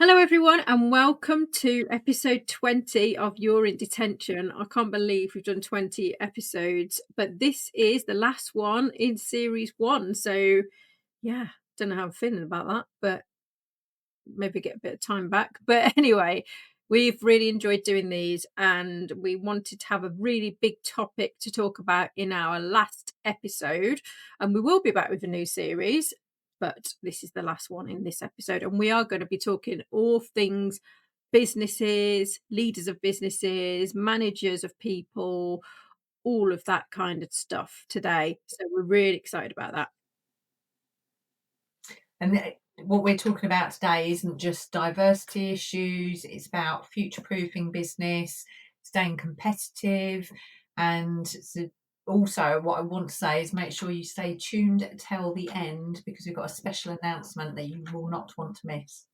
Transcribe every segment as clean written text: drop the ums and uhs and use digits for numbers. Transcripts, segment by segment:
Hello, everyone, and welcome to episode 20 of You're in Detention. I can't believe we've done 20 episodes, but this is the last one in series one. So, yeah, don't know how I'm feeling about that, but maybe get a bit of time back. But anyway, we've really enjoyed doing these, and we wanted to have a really big topic to talk about in our last episode. And we will be back with a new series, but this is the last one in this episode. And we are going to be talking all things businesses, leaders of businesses, managers of people, all of that kind of stuff today. So we're really excited about that. And what we're talking about today isn't just diversity issues, it's about future proofing business, staying competitive. And also, what I want to say is make sure you stay tuned till the end because we've got a special announcement that you will not want to miss.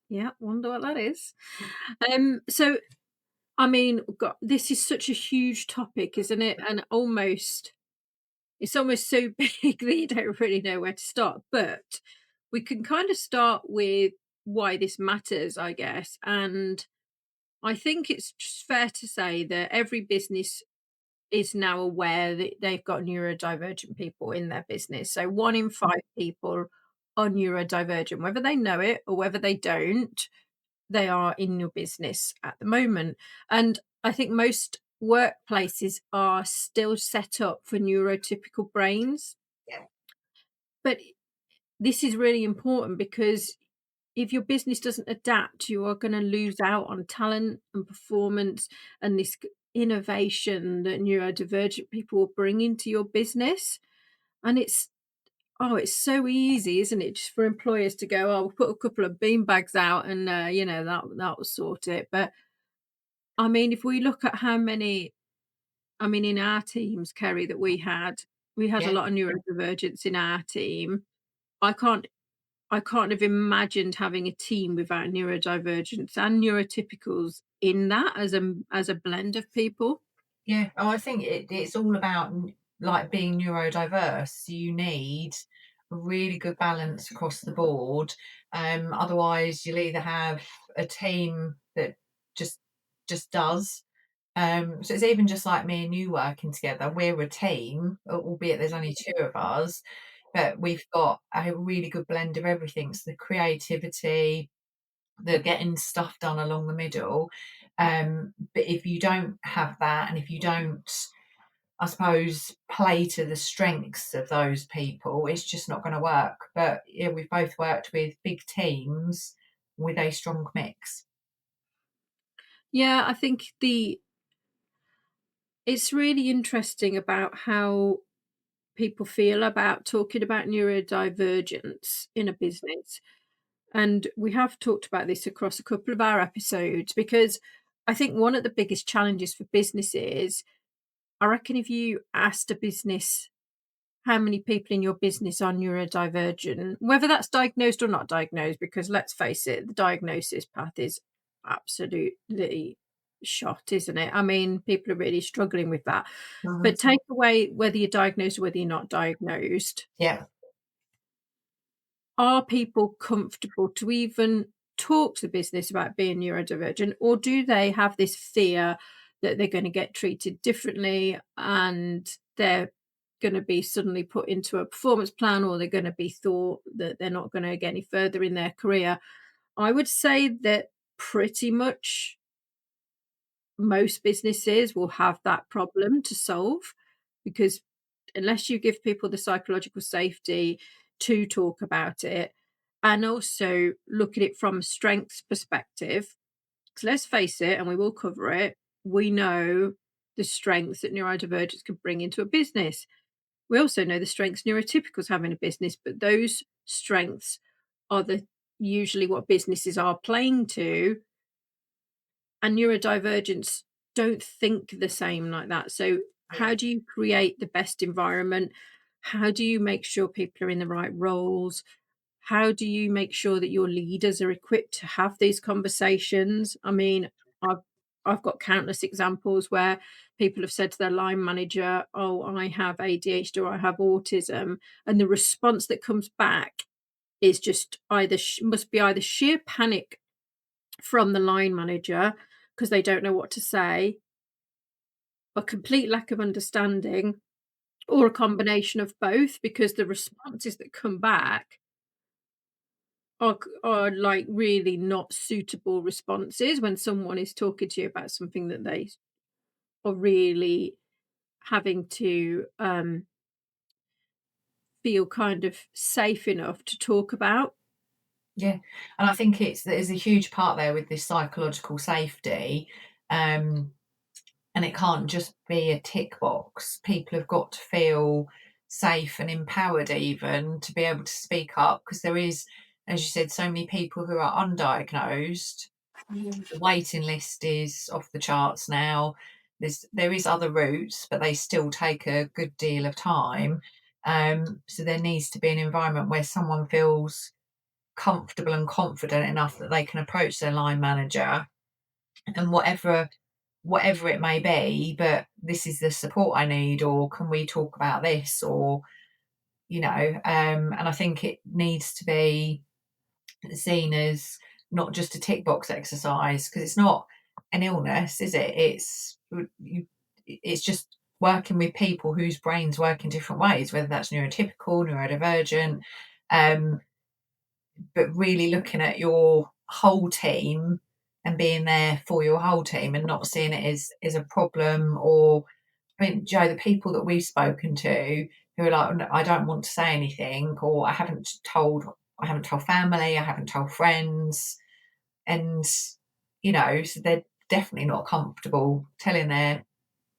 Yeah, wonder what that is. So I mean, God, this is such a huge topic, isn't it? And it's almost so big that you don't really know where to start. But we can kind of start with why this matters, I guess. And I think it's just fair to say that every business is now aware that they've got neurodivergent people in their business. So 1 in 5 people are neurodivergent, whether they know it or whether they don't, they are in your business at the moment. And I think most workplaces are still set up for neurotypical brains. Yeah. But this is really important because if your business doesn't adapt, you are going to lose out on talent and performance and this innovation that neurodivergent people will bring into your business. And it's so easy, isn't it, just for employers to go, oh, we'll put a couple of bean bags out and that will sort it. But I mean, if we look at how many, I mean, in our teams, Kerry, that we had a Yeah. lot of neurodivergence in our team. I can't I can't have imagined having a team without neurodivergence and neurotypicals in that as a blend of people. Yeah. Oh, I think it's all about like being neurodiverse. You need a really good balance across the board. Otherwise, you'll either have a team that just just does. So it's even just like me and you working together. We're a team, albeit there's only two of us, but we've got a really good blend of everything. So the creativity, the getting stuff done along the middle. But if you don't have that, and if you don't, I suppose, play to the strengths of those people, it's just not going to work. But yeah, we've both worked with big teams with a strong mix. Yeah, I think the it's really interesting about how people feel about talking about neurodivergence in a business. And we have talked about this across a couple of our episodes because I think one of the biggest challenges for businesses, I reckon if you asked a business how many people in your business are neurodivergent, whether that's diagnosed or not diagnosed, because let's face it, the diagnosis path is absolutely shot, isn't it? I mean, people are really struggling with that. Mhm. But take away whether you're diagnosed or whether you're not diagnosed, Yeah. are people comfortable to even talk to the business about being neurodivergent, or do they have this fear that they're going to get treated differently and they're going to be suddenly put into a performance plan, or they're going to be thought that they're not going to get any further in their career? I would say that pretty much most businesses will have that problem to solve because unless you give people the psychological safety to talk about it and also look at it from a strengths perspective, because let's face it, and we will cover it, we know the strengths that neurodivergence can bring into a business. We also know the strengths neurotypicals have in a business, but those strengths are the usually what businesses are playing to, and neurodivergence don't think the same like that. So, Yeah. how do you create the best environment? How do you make sure people are in the right roles? How do you make sure that your leaders are equipped to have these conversations? I mean, I've I've got countless examples where people have said to their line manager, "Oh, I have ADHD or I have autism," and the response that comes back is just either must be either sheer panic from the line manager because they don't know what to say, a complete lack of understanding, or a combination of both because the responses that come back are like really not suitable responses when someone is talking to you about something that they are really having to feel kind of safe enough to talk about. Yeah, and I think there's a huge part there with this psychological safety, um, and it can't just be a tick box. People have got to feel safe and empowered even to be able to speak up because there is, as you said, so many people who are undiagnosed. The waiting list is off the charts now. There is other routes, but they still take a good deal of time. So there needs to be an environment where someone feels comfortable and confident enough that they can approach their line manager and whatever it may be, but this is the support I need, or can we talk about this, or and I think it needs to be seen as not just a tick box exercise because it's not an illness, is it? It's just working with people whose brains work in different ways, whether that's neurotypical, neurodivergent, um, but really looking at your whole team and being there for your whole team and not seeing it as a problem. Or I mean, Joe, the people that we've spoken to who are like, "No, I don't want to say anything," or I haven't told family, I haven't told friends, and so they're definitely not comfortable telling their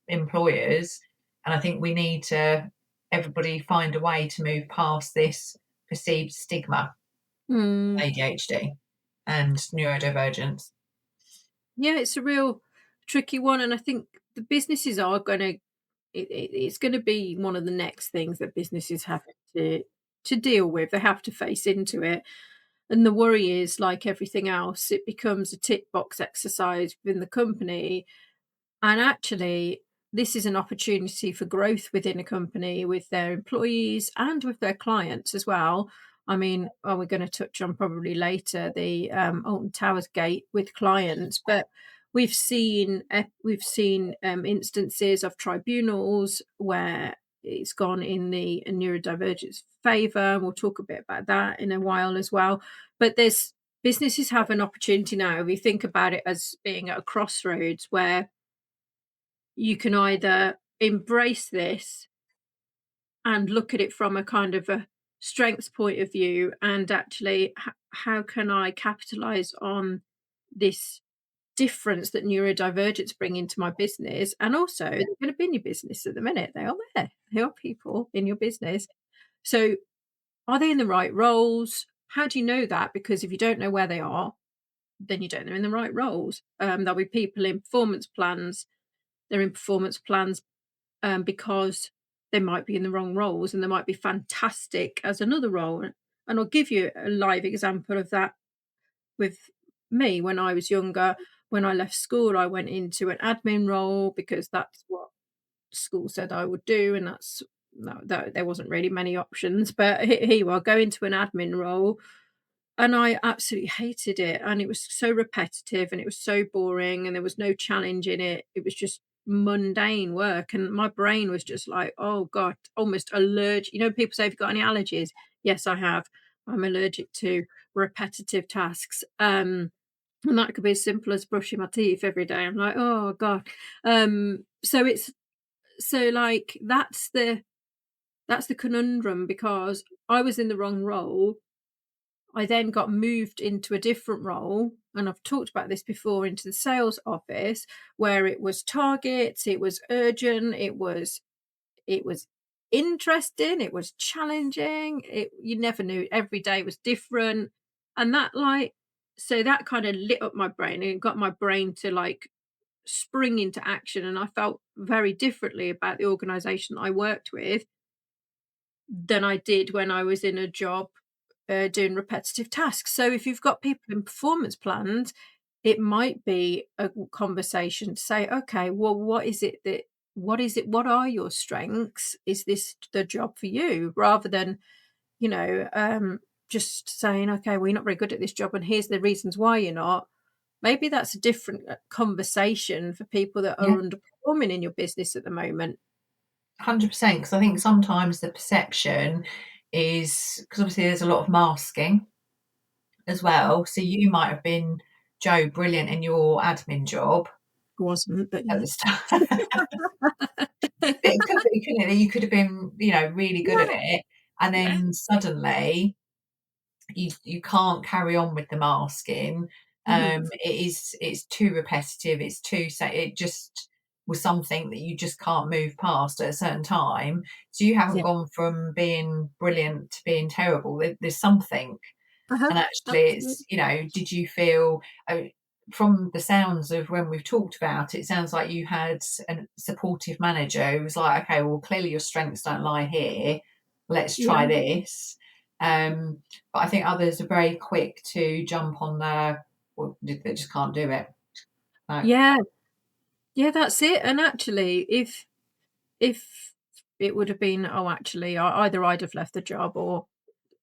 employers. And I think we need to everybody find a way to move past this perceived stigma, Mm. ADHD and neurodivergence. Yeah, it's a real tricky one, and I think the businesses are gonna it's gonna be one of the next things that businesses have to deal with. They have to face into it, and the worry is, like everything else, it becomes a tick box exercise within the company. And actually, this is an opportunity for growth within a company with their employees and with their clients as well. I mean, we're going to touch on probably later the Alton Towers gate with clients, but we've seen instances of tribunals where it's gone in the neurodivergence favour. And we'll talk a bit about that in a while as well. But there's businesses have an opportunity now. We think about it as being at a crossroads where you can either embrace this and look at it from a kind of a strengths point of view and actually how can I capitalize on this difference that neurodivergence bring into my business. And also they're going to be in your business at the minute, they are people in your business. So are they in the right roles? How do you know that? Because if you don't know where they are, then you don't know in the right roles. There'll be people in performance plans, they're in performance plans because they might be in the wrong roles and they might be fantastic as another role. And I'll give you a live example of that with me when I was younger. When I left school, I went into an admin role because that's what school said I would do, and that's no, there wasn't really many options. But here you are, go into an admin role, and I absolutely hated it, and it was so repetitive, and it was so boring, and there was no challenge in it. It was just mundane work, and my brain was just like, "Oh god," almost allergic. People say, "Have you got any allergies?" Yes, I have. I'm allergic to repetitive tasks, and that could be as simple as brushing my teeth every day. I'm like, "Oh god." So that's the conundrum because I was in the wrong role. I then got moved into a different role, and I've talked about this before, into the sales office where it was targets, it was urgent, it was interesting, it was challenging. You never knew, every day was different. And that kind of lit up my brain and it got my brain to like spring into action, and I felt very differently about the organization I worked with than I did when I was in a job doing repetitive tasks. So if you've got people in performance plans, it might be a conversation to say, okay, well, what are your strengths? Is this the job for you? Rather than, you know, um, just saying, okay, well, you're not very good at this job, and here's the reasons why you're not. Maybe that's a different conversation for people that are Yeah, underperforming in your business at the moment. 100%. Because I think sometimes the perception is because obviously there's a lot of masking as well. So you might have been, Joe, brilliant in your admin job Wasn't, but at yeah. the start. It could be, couldn't it? You could have been, really good at Yeah, it, and yeah. then suddenly you can't carry on with the masking. Mhm. It's too repetitive. It's too it just was something that you just can't move past at a certain time. So you haven't Yeah. gone from being brilliant to being terrible. There's something, Uh-huh. and actually, Absolutely. did you feel? From the sounds of when we've talked about it, it sounds like you had a supportive manager who was like, okay, well, clearly your strengths don't lie here. Let's try Yeah. this. But I think others are very quick to jump on the, well, they just can't do it. No. Yeah. Yeah, that's it. And actually, if it would have been, oh, actually, either I'd have left the job or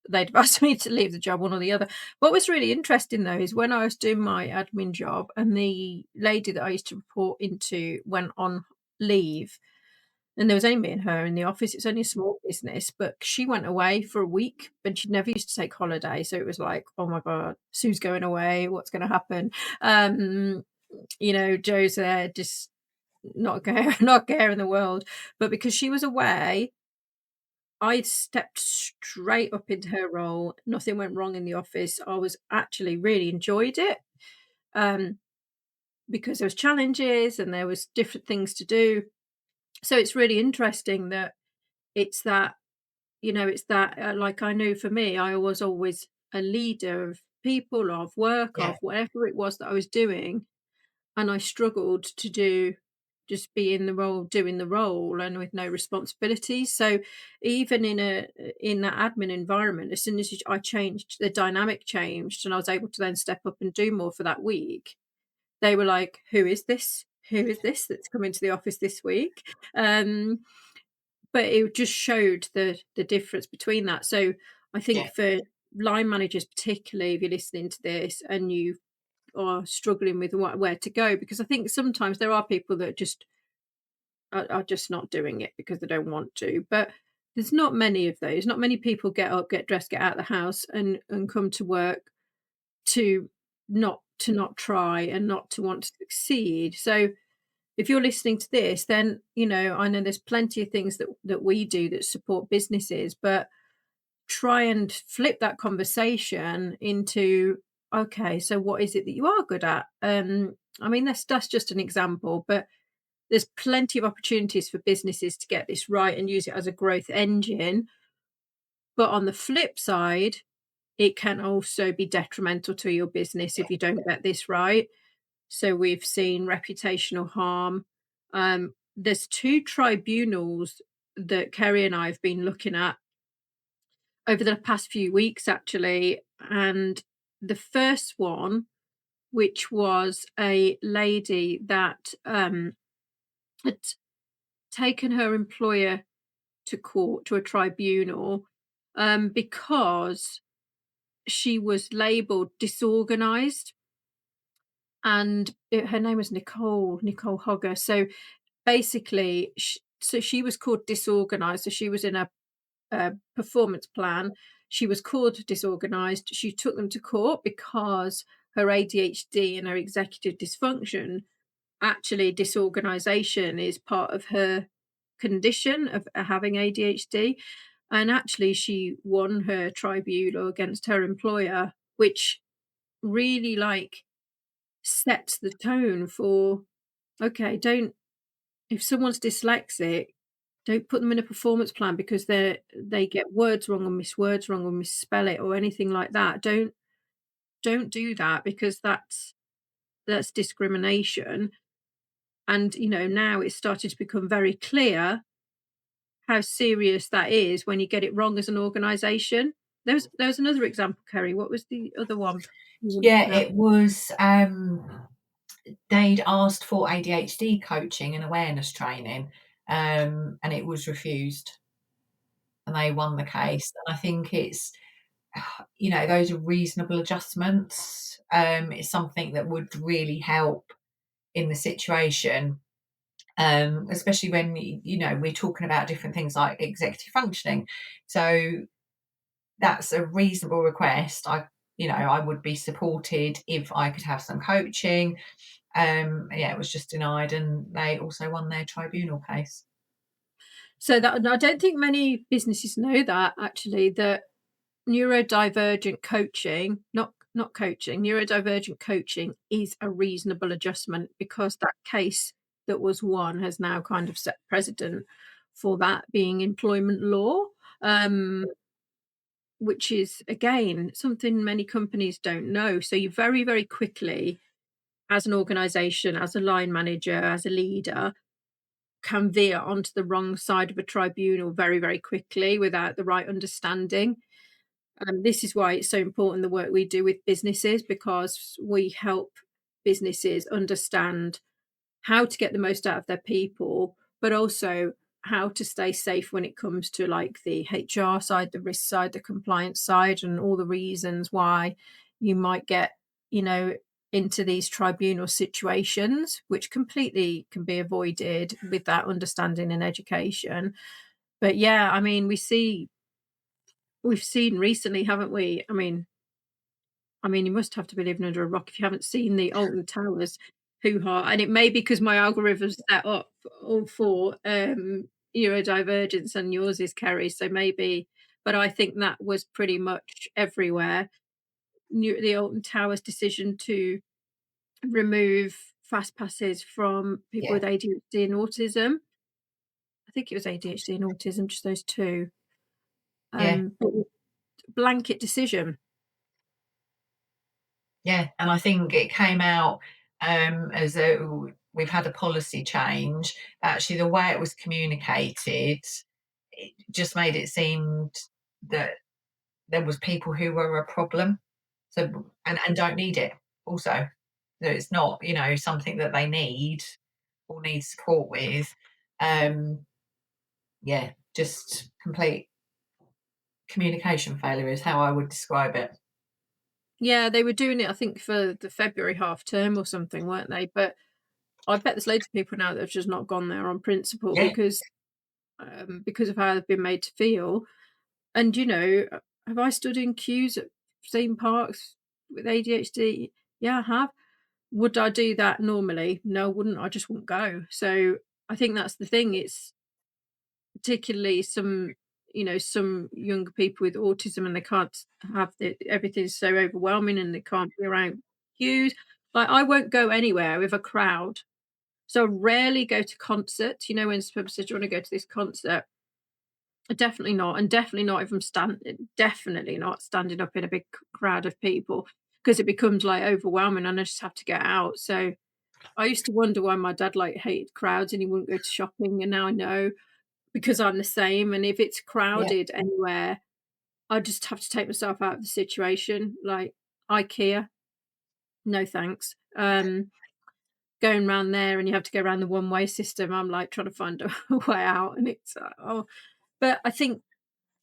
they'd have asked me to leave the job, one or the other. What was really interesting though is when I was doing my admin job and the lady that I used to report into went on leave, and there was only me and her in the office. It's only a small business, but she went away for a week and she never used to take holiday. So it was like, oh my God, Sue's going away. What's going to happen? Um, Joe's there just not care, not care in the world. But because she was away, I stepped straight up into her role. Nothing went wrong in the office. I was actually really enjoyed it, um, because there was challenges and there was different things to do. So it's really interesting that it's that, it's that, like I knew for me, I was always a leader of people, of work, Yeah, of whatever it was that I was doing. And I struggled to just be in the role, doing the role and with no responsibilities. So even in that admin environment, as soon as I changed, the dynamic changed and I was able to then step up and do more for that week, they were like, who is this? Who is this that's come into the office this week? Um, but it just showed the difference between that. So I think yeah, for line managers, particularly if you're listening to this and you are struggling with where to go, because I think sometimes there are people that just are just not doing it because they don't want to. But there's not many of those. Not many people get up, get dressed, get out of the house, and come to work to not try and not to want to succeed. So if you're listening to this, then I know there's plenty of things that we do that support businesses, but try and flip that conversation into, okay, so what is it that you are good at? I mean, that's just an example, but there's plenty of opportunities for businesses to get this right and use it as a growth engine. But on the flip side, it can also be detrimental to your business if you don't get this right. So we've seen reputational harm. There's two tribunals that Kerry and I have been looking at over the past few weeks, actually. And the first one, which was a lady that had taken her employer to court, to a tribunal, because she was labeled disorganized. And her name was Nicole Hogger. So basically, so she was called disorganized. So she was in a performance plan. She was called disorganized. She took them to court because her ADHD and her executive dysfunction, actually disorganization is part of her condition of having ADHD. And actually she won her tribunal against her employer, which really like sets the tone for, okay, don't, if someone's dyslexic, don't put them in a performance plan because they get words wrong or miss words wrong or misspell it or anything like that. Don't do that, because that's discrimination. And now it's started to become very clear how serious that is when you get it wrong as an organization. There was another example, Kerry. What was the other one you were yeah. looking at? It was. They'd asked for ADHD coaching and awareness training, and it was refused, and they won the case. And I think it's those are reasonable adjustments. It's something that would really help in the situation, especially when we're talking about different things like executive functioning. So that's a reasonable request. I would be supported if I could have some coaching. Yeah, it was just denied, and they also won their tribunal case. So that I don't think many businesses know that actually, that neurodivergent coaching, not coaching, neurodivergent coaching is a reasonable adjustment, because that case that was won has now kind of set precedent for that being employment law, um, which is again something many companies don't know. So you very, very quickly, as an organization, as a line manager, as a leader, can veer onto the wrong side of a tribunal very, very quickly without the right understanding. This is why it's so important, the work we do with businesses, because we help businesses understand how to get the most out of their people, but also how to stay safe when it comes to like the HR side, the risk side, the compliance side, and all the reasons why you might get, you know, into these tribunal situations, which completely can be avoided with that understanding and education. But yeah, I mean, we've seen recently, haven't we? I mean, you must have to be living under a rock if you haven't seen the Alton Towers hoo-ha, and it may be because my algorithm's set up all for, neurodivergence and yours is Kerry, so maybe, but I think that was pretty much everywhere. The Alton Towers decision to remove fast passes from people Yeah, with ADHD and autism. I think it was ADHD and autism, just those 2. yeah, But blanket decision. yeah. And I think it came out as we've had a policy change. Actually, the way it was communicated, it just made it seem that there was people who were a problem. So and don't need it also. So it's not, something that they need or need support with. Um, yeah, just complete communication failure is how I would describe it. Yeah, they were doing it, I think, for the February half term or something, weren't they? But I bet there's loads of people now that have just not gone there on principle Yeah, because of how they've been made to feel. And have I stood in queues at theme parks with ADHD? Yeah, I have. Would I do that normally? No, I wouldn't. I just wouldn't go. So I think that's the thing. It's particularly some younger people with autism, and they can't have everything's so overwhelming, and they can't be around queues. Like, I won't go anywhere with a crowd. So I rarely go to concerts. When someone says, "Do you want to go to this concert?" Definitely not, and definitely not if I'm definitely not standing up in a big crowd of people, because it becomes like overwhelming, and I just have to get out. So I used to wonder why my dad like hated crowds and he wouldn't go to shopping, and now I know, because I'm the same. And if it's yeah, crowded anywhere, I just have to take myself out of the situation. Like IKEA, no thanks. Going round there and you have to go around the one-way system. I'm like trying to find a way out, and it's oh. But I think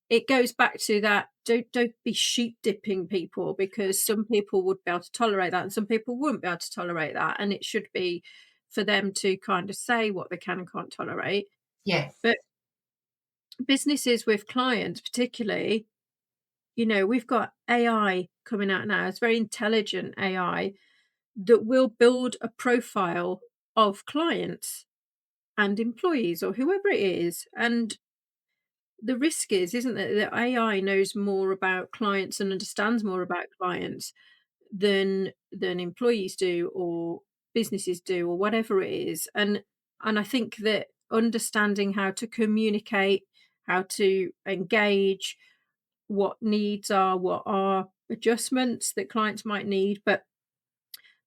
it goes back to that. Don't be sheep dipping people, because some people would be able to tolerate that and some people wouldn't be able to tolerate that. And it should be for them to kind of say what they can and can't tolerate. yeah, But businesses with clients, particularly, we've got AI coming out now. It's very intelligent AI that will build a profile of clients and employees or whoever it is. And the risk is, isn't it, that AI knows more about clients and understands more about clients than employees do or businesses do or whatever it is. And I think that understanding how to communicate, how to engage, what needs are, what are adjustments that clients might need, but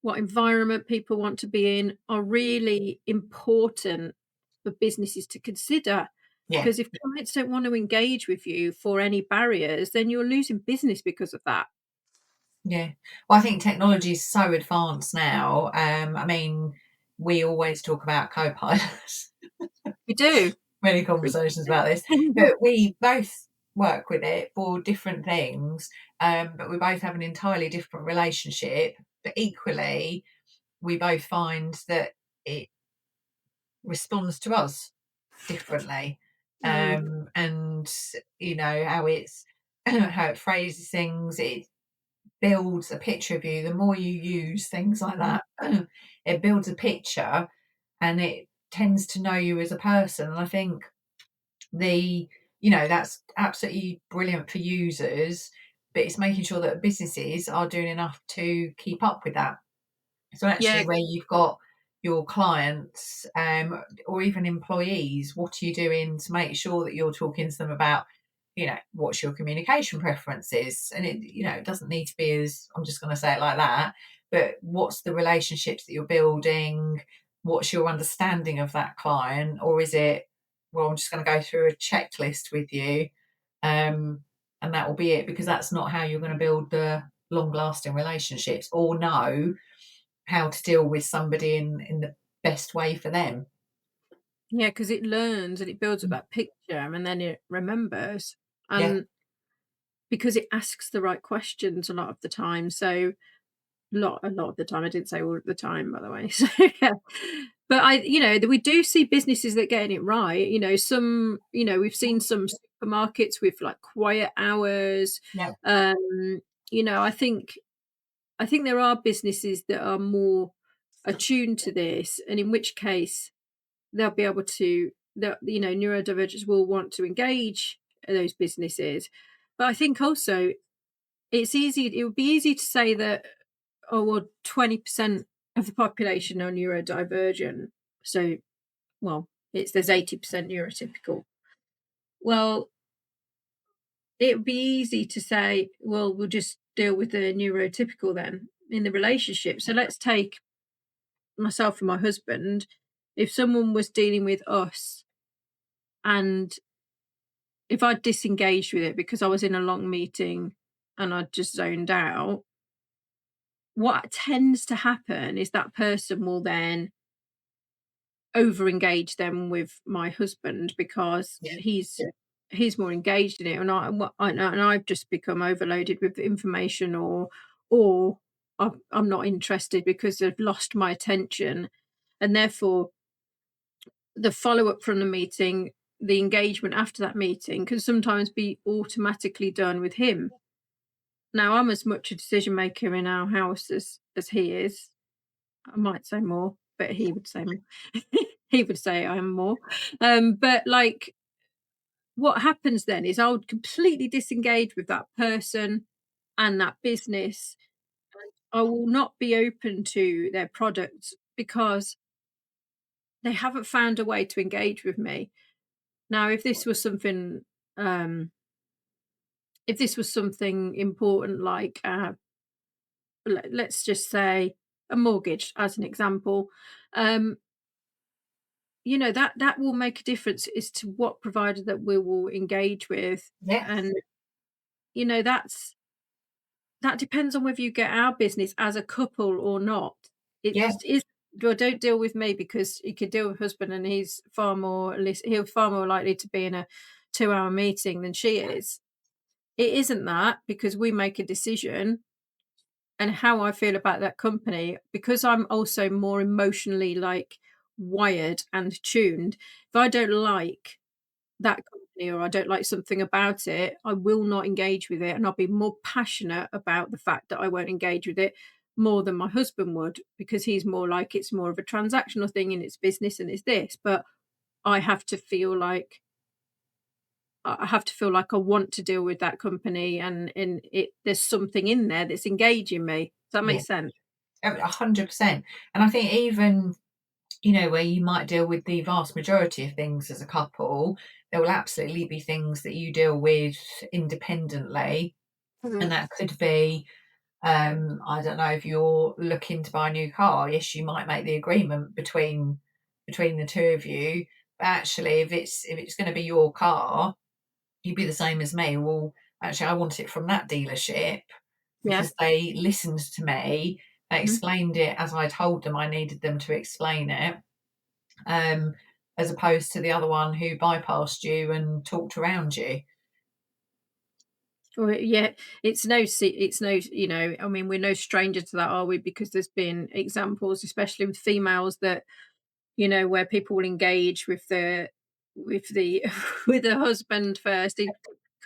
what environment people want to be in, are really important for businesses to consider. yeah, Because if clients don't want to engage with you for any barriers, then you're losing business because of that. yeah. Well, I think technology is so advanced now. We always talk about co-pilots. We do. Many conversations about this, but we both. work with it for different things, but we both have an entirely different relationship. But equally, we both find that it responds to us differently. Mm. And how it's how it phrases things, it builds a picture of you. The more you use things like that, it builds a picture, and it tends to know you as a person. And I think the that's absolutely brilliant for users, but it's making sure that businesses are doing enough to keep up with that. So Yeah, actually, where you've got your clients, or even employees, what are you doing to make sure that you're talking to them about, what's your communication preferences? And it doesn't need to be as, I'm just going to say it like that, but what's the relationships that you're building? What's your understanding of that client? Or is it, well, I'm just going to go through a checklist with you, and that will be it, because that's not how you're going to build the long lasting relationships, or know how to deal with somebody in the best way for them. yeah, because it learns and it builds up Mm. that picture and then it remembers, Yeah, and because it asks the right questions a lot of the time, so a lot of the time, I didn't say all of the time, by the way, so, yeah. But we do see businesses that getting it right, we've seen some supermarkets with, like, quiet hours, yeah, um, I think there are businesses that are more attuned to this, and in which case they'll be able to neurodivergents will want to engage those businesses. But I think also it would be easy to say that, oh, well, 20% of the population are neurodivergent. So, well, there's 80% neurotypical. Well, it would be easy to say, well, we'll just deal with the neurotypical then in the relationship. So let's take myself and my husband. If someone was dealing with us, and if I disengaged with it because I was in a long meeting and I just zoned out, what tends to happen is that person will then over engage them with my husband because yeah, he's more engaged in it, and I've just become overloaded with information, or I'm not interested because I've lost my attention, and therefore the follow up from the meeting, the engagement after that meeting can sometimes be automatically done with him. Now I'm as much a decision maker in our house as he is. I might say more, but he would say more. He would say I am more. But like what happens then is I would completely disengage with that person and that business. I will not be open to their products because they haven't found a way to engage with me. Now, um, if this was something important like let's just say a mortgage as an example, um, that will make a difference as to what provider that we will engage with, yeah, and that depends on whether you get our business as a couple or not. It yeah, is well, don't deal with me because you could deal with husband and he's far more likely to be in a 2-hour meeting than she is. It isn't that because we make a decision and how I feel about that company, because I'm also more emotionally like wired and tuned. If I don't like that company or I don't like something about it, I will not engage with it. And I'll be more passionate about the fact that I won't engage with it more than my husband would, because he's more like it's more of a transactional thing and it's business and it's this. But I have to feel like I want to deal with that company, and there's something in there that's engaging me. Does that make yeah, sense? 100%. And I think even, where you might deal with the vast majority of things as a couple, there will absolutely be things that you deal with independently. And Mhm. that could be, I don't know, if you're looking to buy a new car, yes, you might make the agreement between the two of you. But actually, if it's going to be your car, you'd be the same as me. Well, actually, I want it from that dealership Yeah. because they listened to me. They Mhm. explained it as I told them I needed them to explain it, um, as opposed to the other one who bypassed you and talked around you. Well, yeah, it's no, I mean, we're no stranger to that, are we? Because there's been examples, especially with females, that where people will engage with the with the husband first in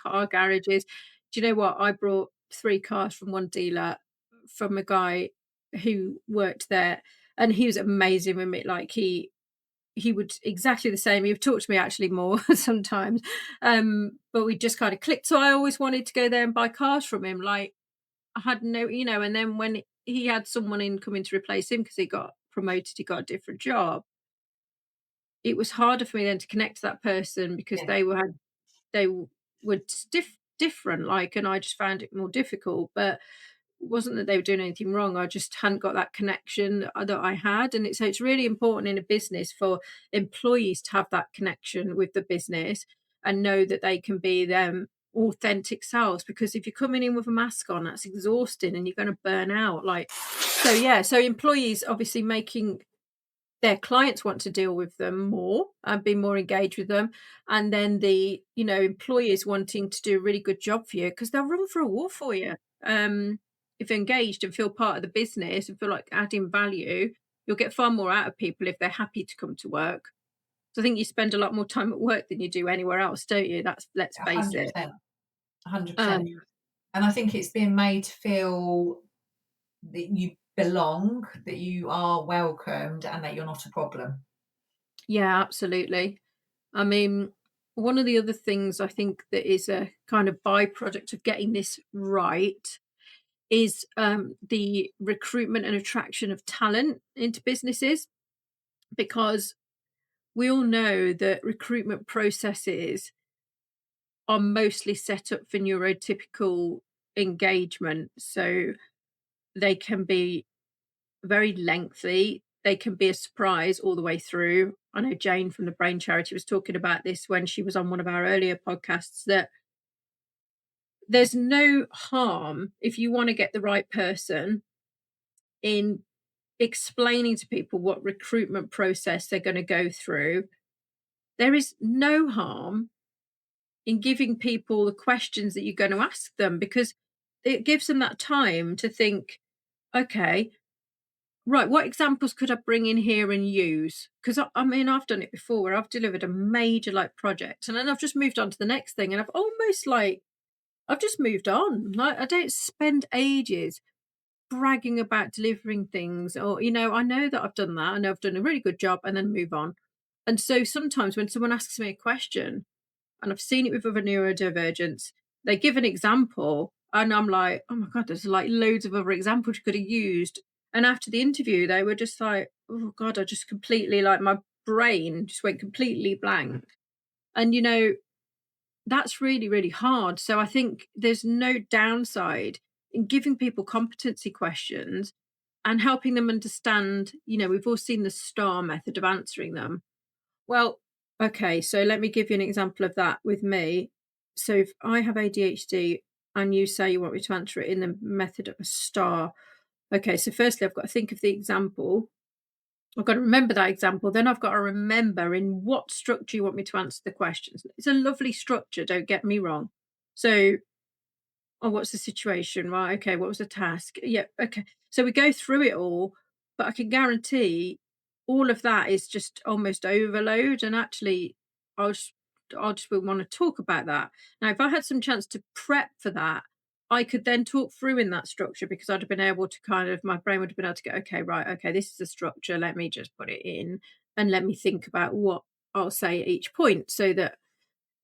car garages. Do you know what? I brought 3 cars from one dealer from a guy who worked there, and he was amazing with me. Like, he would exactly the same. He would talk to me actually more sometimes, but we just kind of clicked. So I always wanted to go there and buy cars from him. Like, I had no, and then when he had someone in coming to replace him because he got promoted, he got a different job, it was harder for me then to connect to that person because Yeah, they were different, like, and I just found it more difficult. But it wasn't that they were doing anything wrong. I just hadn't got that connection that I had, and it's really important in a business for employees to have that connection with the business and know that they can be them authentic selves. Because if you're coming in with a mask on, that's exhausting and you're going to burn out. Like, so yeah, so employees obviously making their clients want to deal with them more and be more engaged with them, and then the employers wanting to do a really good job for you because they'll run for a war for you. If you're engaged and feel part of the business and feel like adding value, you'll get far more out of people if they're happy to come to work. So I think you spend a lot more time at work than you do anywhere else, don't you? That's, let's face it. 100%. 100%. um And I think it's being made to feel that you belong, that you are welcomed, and that you're not a problem. yeah, absolutely. I mean, one of the other things I think that is a kind of byproduct of getting this right is the recruitment and attraction of talent into businesses, because we all know that recruitment processes are mostly set up for neurotypical engagement. So they can be very lengthy, they can be a surprise all the way through. I know Jane from the Brain Charity was talking about this when she was on one of our earlier podcasts, that there's no harm if you want to get the right person in explaining to people what recruitment process they're going to go through. There is no harm in giving people the questions that you're going to ask them, because it gives them that time to think, okay, right, what examples could I bring in here and use? Because I mean, I've done it before where I've delivered a major like project and then I've just moved on to the next thing, and I've just moved on. Like, I don't spend ages bragging about delivering things, or I know that I've done that. I know I've done a really good job and then move on. And so sometimes when someone asks me a question, and I've seen it with other neurodivergents, they give an example and I'm like, oh my god, there's like loads of other examples you could have used. And after the interview they were just like, oh god, I just completely, like, my brain just went completely blank. And that's really, really hard. So I think there's no downside in giving people competency questions and helping them understand. We've all seen the STAR method of answering them. Well, okay, so let me give you an example of that with me. So if I have ADHD and you say you want me to answer it in the method of a STAR, okay, so firstly, I've got to think of the example. I've got to remember that example. Then I've got to remember in what structure you want me to answer the questions. It's a lovely structure, don't get me wrong. So, oh, what's the situation? Right. Okay. What was the task? Yeah. Okay. So we go through it all, but I can guarantee all of that is just almost overload. And actually, I'll just, I'll just will want to talk about that. Now, if I had some chance to prep for that, I could then talk through in that structure, because I'd have been able to kind of, my brain would have been able to go, okay, right, okay, this is the structure. Let me just put it in and let me think about what I'll say at each point, so that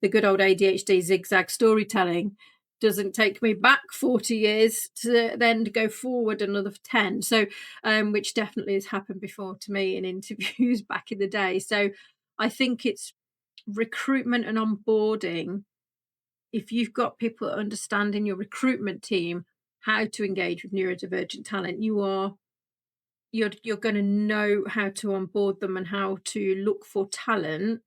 the good old ADHD zigzag storytelling doesn't take me back 40 years to then go forward another 10. So, which definitely has happened before to me in interviews back in the day. So, I think it's recruitment and onboarding. If you've got people that understand in your recruitment team how to engage with neurodivergent talent, you're going to know how to onboard them and how to look for talent.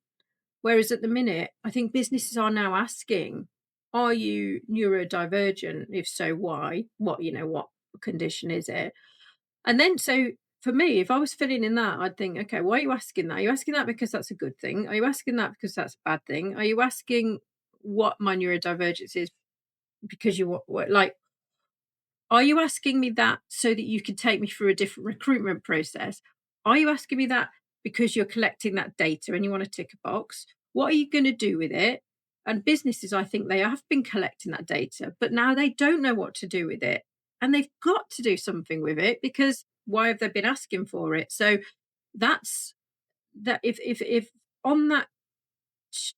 Whereas at the minute, I think businesses are now asking, are you neurodivergent? If so, why? What condition is it? And then, so for me, if I was filling in that, I'd think, okay, why are you asking that? Are you asking that because that's a good thing? Are you asking that because that's a bad thing? Are you asking what my neurodivergence is because you want, like, are you asking me that so that you can take me through a different recruitment process? Are you asking me that because you're collecting that data and you want to tick a box? What are you going to do with it? And businesses, I think they have been collecting that data, but now they don't know what to do with it. And they've got to do something with it, because why have they been asking for it? So that's that. If on that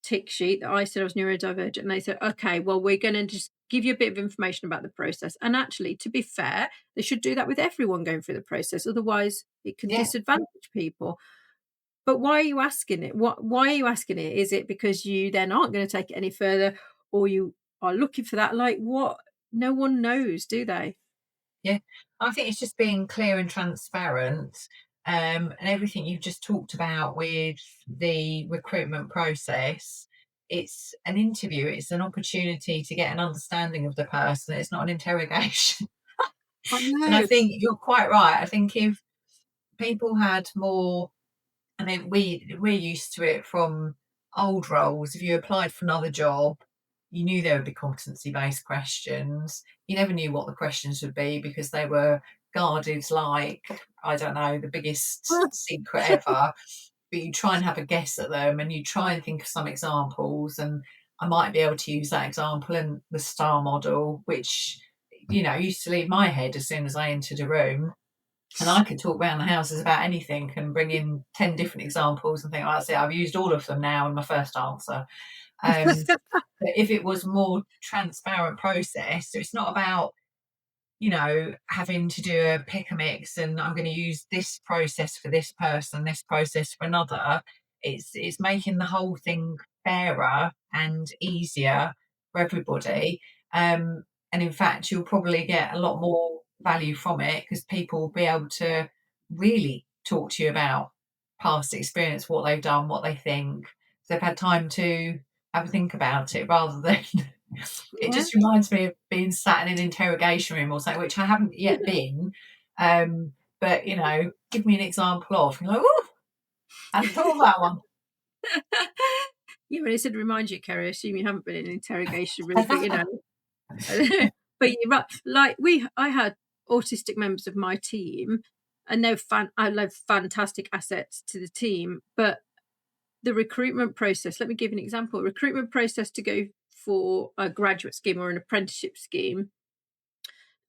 tick sheet that I said I was neurodivergent, and they said, okay, well, we're going to just give you a bit of information about the process. And actually, to be fair, they should do that with everyone going through the process. Otherwise, it can Yeah, disadvantage people. But why are you asking it? Why are you asking it? Is it because you then aren't going to take it any further, or you are looking for that? Like what? No one knows, do they? yeah. I think it's just being clear and transparent, and everything you've just talked about with the recruitment process. It's an interview. It's an opportunity to get an understanding of the person. It's not an interrogation. I And I know. think you're quite right. I think if people had more, I mean, we're used to it from old roles. If you applied for another job, you knew there would be competency-based questions. You never knew what the questions would be because they were guarded like, I don't know, the biggest secret ever. But you try and have a guess at them and you try and think of some examples. And I might be able to use that example in the STAR model, which, used to leave my head as soon as I entered a room. And I could talk around the houses about anything and bring in 10 different examples and think, oh, that's it, I've used all of them now in my first answer. But if it was more transparent process, so it's not about, having to do a pick a mix and I'm going to use this process for this person, this process for another. It's making the whole thing fairer and easier for everybody. And in fact, you'll probably get a lot more value from it because people will be able to really talk to you about past experience, what they've done, what they think. So they've had time to have a think about it rather than it Yeah. just reminds me of being sat in an interrogation room or something, which I haven't yet been. But give me an example of. You're like, oh, I hadn't thought of that one. Yeah, when I said remind you, Kerry, I assume you haven't been in an interrogation room, but but you're right. Like I had autistic members of my team, and I love fantastic assets to the team. But the recruitment process, let me give you an example. Recruitment process to go for a graduate scheme or an apprenticeship scheme,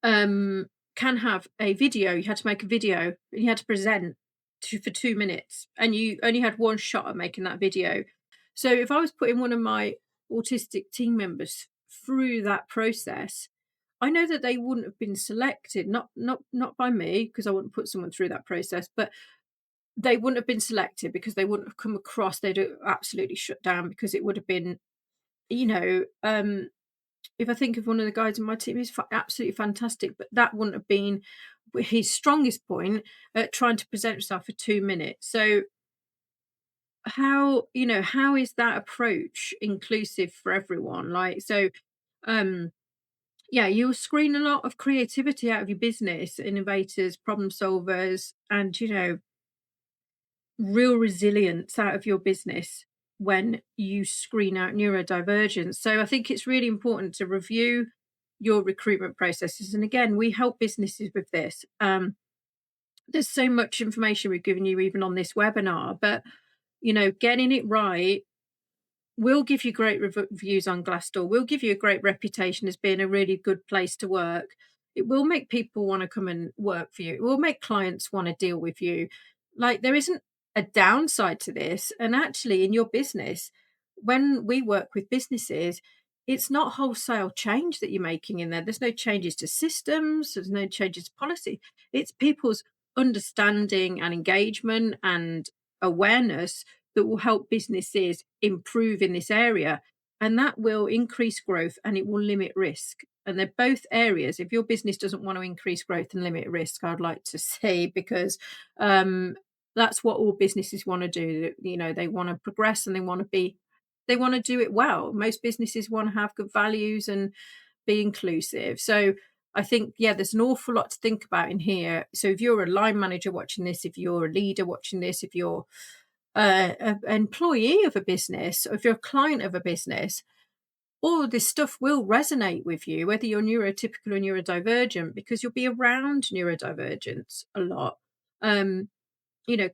um, can have a video. You had to make a video and you had to present for 2 minutes, and you only had one shot at making that video. So if I was putting one of my autistic team members through that process, I know that they wouldn't have been selected, not by me, because I wouldn't put someone through that process, but they wouldn't have been selected because they wouldn't have come across. They'd have absolutely shut down because it would have been, you know, if I think of one of the guys in my team, he's absolutely fantastic, but that wouldn't have been his strongest point at trying to present himself for 2 minutes. So how is that approach inclusive for everyone? Like, so, um, yeah, you'll screen a lot of creativity out of your business, innovators, problem solvers, and real resilience out of your business when you screen out neurodivergence. So I think it's really important to review your recruitment processes. And again, we help businesses with this. There's so much information we've given you even on this webinar, but getting it right will give you great reviews on Glassdoor. Will give you a great reputation as being a really good place to work. It will make people want to come and work for you. It will make clients want to deal with you. Like, there isn't a downside to this. And actually, in your business, when we work with businesses, it's not wholesale change that you're making in there. There's no changes to systems. There's no changes to policy. It's people's understanding and engagement and awareness that will help businesses improve in this area. And that will increase growth and it will limit risk. And they're both areas. If your business doesn't want to increase growth and limit risk, I'd like to say, because that's what all businesses want to do. They want to progress and they want to do it well. Most businesses want to have good values and be inclusive. So I think, yeah, there's an awful lot to think about in here. So if you're a line manager watching this, if you're a leader watching this, if you're an employee of a business, or if you're a client of a business, all of this stuff will resonate with you, whether you're neurotypical or neurodivergent, because you'll be around neurodivergence a lot. Um,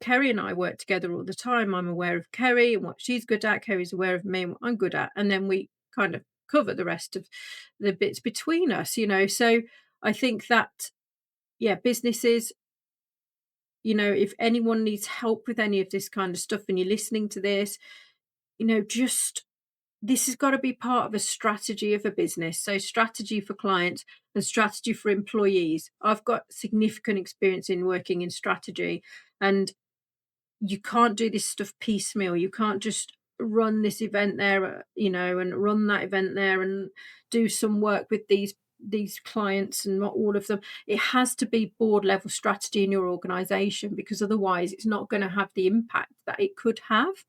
Kerry and I work together all the time. I'm aware of Kerry and what she's good at. Kerry's aware of me and what I'm good at. And then we kind of cover the rest of the bits between us. So I think that, yeah, businesses, if anyone needs help with any of this kind of stuff and you're listening to this, just this has got to be part of a strategy of a business. So, strategy for clients and strategy for employees. I've got significant experience in working in strategy, and you can't do this stuff piecemeal. You can't just run this event there, and run that event there and do some work with these clients and not all of them. It has to be board level strategy in your organization, because otherwise it's not going to have the impact that it could have.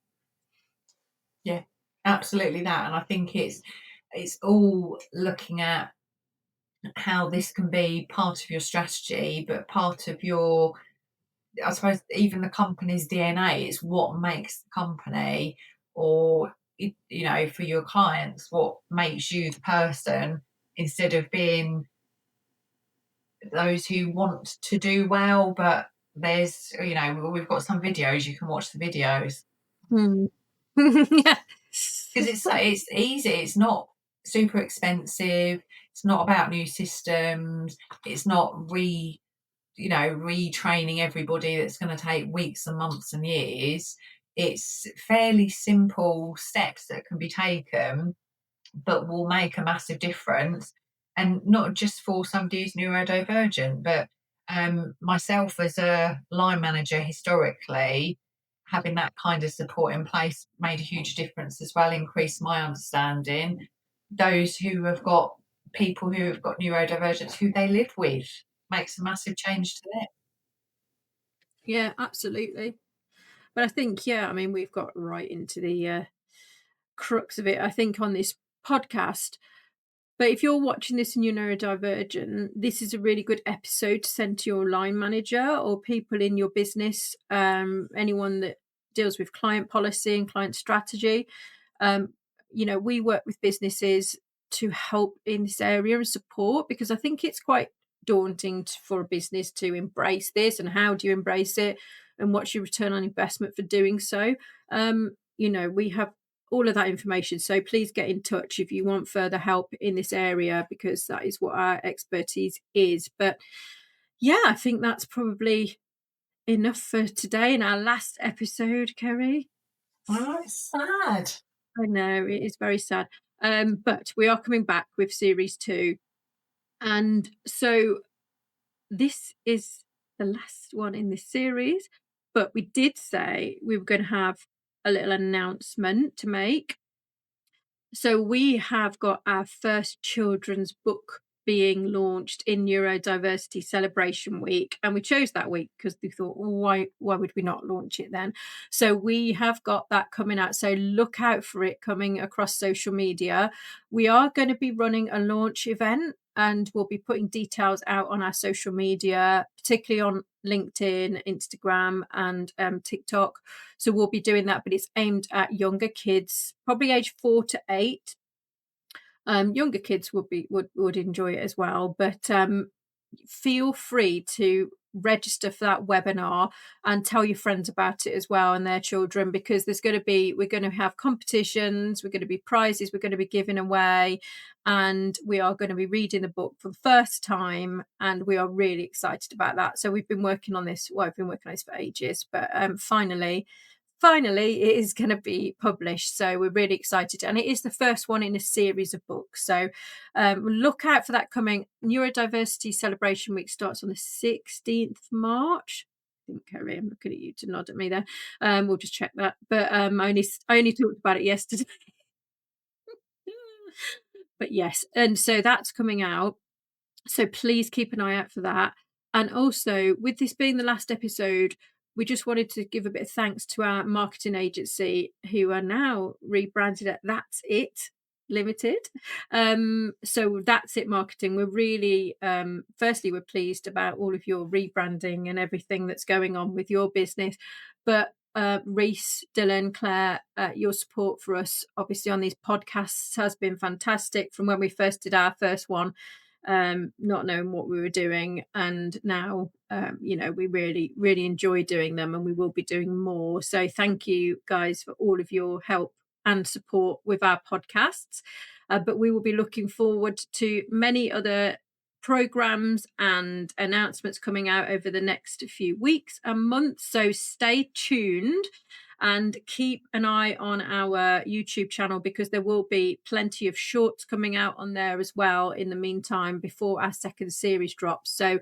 Yeah, absolutely that. And I think it's all looking at how this can be part of your strategy, but part of your, I suppose, even the company's DNA. Is what makes the company, or for your clients, what makes you the person, instead of being those who want to do well. But we've got some videos, you can watch the videos. Hmm. Yeah. Because it's easy, it's not super expensive, it's not about new systems, it's not retraining everybody that's going to take weeks and months and years. It's fairly simple steps that can be taken, but will make a massive difference. And not just for somebody who's neurodivergent, but myself as a line manager historically, having that kind of support in place made a huge difference as well, increased my understanding. Those who have got people who have got neurodivergence who they live with makes a massive change to them. Yeah, absolutely. But I think, yeah, I mean, we've got right into the crux of it, I think, on this podcast. But if you're watching this and you're neurodivergent, this is a really good episode to send to your line manager or people in your business, anyone that deals with client policy and client strategy. Um, we work with businesses to help in this area and support, because I think it's quite daunting for a business to embrace this. And how do you embrace it? And what's your return on investment for doing so? We have all of that information. So please get in touch if you want further help in this area, because that is what our expertise is. But yeah, I think that's probably enough for today in our last episode, Kerry. Oh, it's sad. I know it is very sad. But we are coming back with series 2. And so this is the last one in this series. But we did say we were going to have a little announcement to make. So we have got our first children's book being launched in Neurodiversity Celebration Week, and we chose that week because we thought, well, why would we not launch it then? So we have got that coming out. So look out for it coming across social media. We are going to be running a launch event, and we'll be putting details out on our social media, particularly on LinkedIn, Instagram, and TikTok. So we'll be doing that, but it's aimed at younger kids, probably age 4 to 8. Younger kids would enjoy it as well, but feel free to register for that webinar and tell your friends about it as well and their children, because we're going to have competitions, we're going to be prizes, we're going to be giving away, and we are going to be reading the book for the first time, and we are really excited about that. So we've been working on this, I've been working on this for ages, but finally it is going to be published, so we're really excited, and it is the first one in a series of books. So look out for that coming. Neurodiversity Celebration Week starts on the 16th of March. I think, Kerry, I'm looking at you to nod at me there. We'll just check that, but I only talked about it yesterday. But yes, and so that's coming out, so please keep an eye out for that. And also, with this being the last episode, we just wanted to give a bit of thanks to our marketing agency, who are now rebranded at That's It Limited. So That's It Marketing. We're really, firstly, we're pleased about all of your rebranding and everything that's going on with your business. But Reese, Dylan, Claire, your support for us, obviously, on these podcasts has been fantastic from when we first did our first one, not knowing what we were doing. And now, we really, really enjoy doing them, and we will be doing more. So thank you guys for all of your help and support with our podcasts. But we will be looking forward to many other programs and announcements coming out over the next few weeks and months. So stay tuned and keep an eye on our YouTube channel, because there will be plenty of shorts coming out on there as well in the meantime before our second series drops. So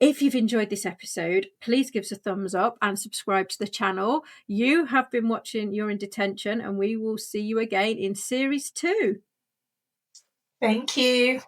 if you've enjoyed this episode, please give us a thumbs up and subscribe to the channel. You have been watching You're in Detention, and we will see you again in series 2. Thank you.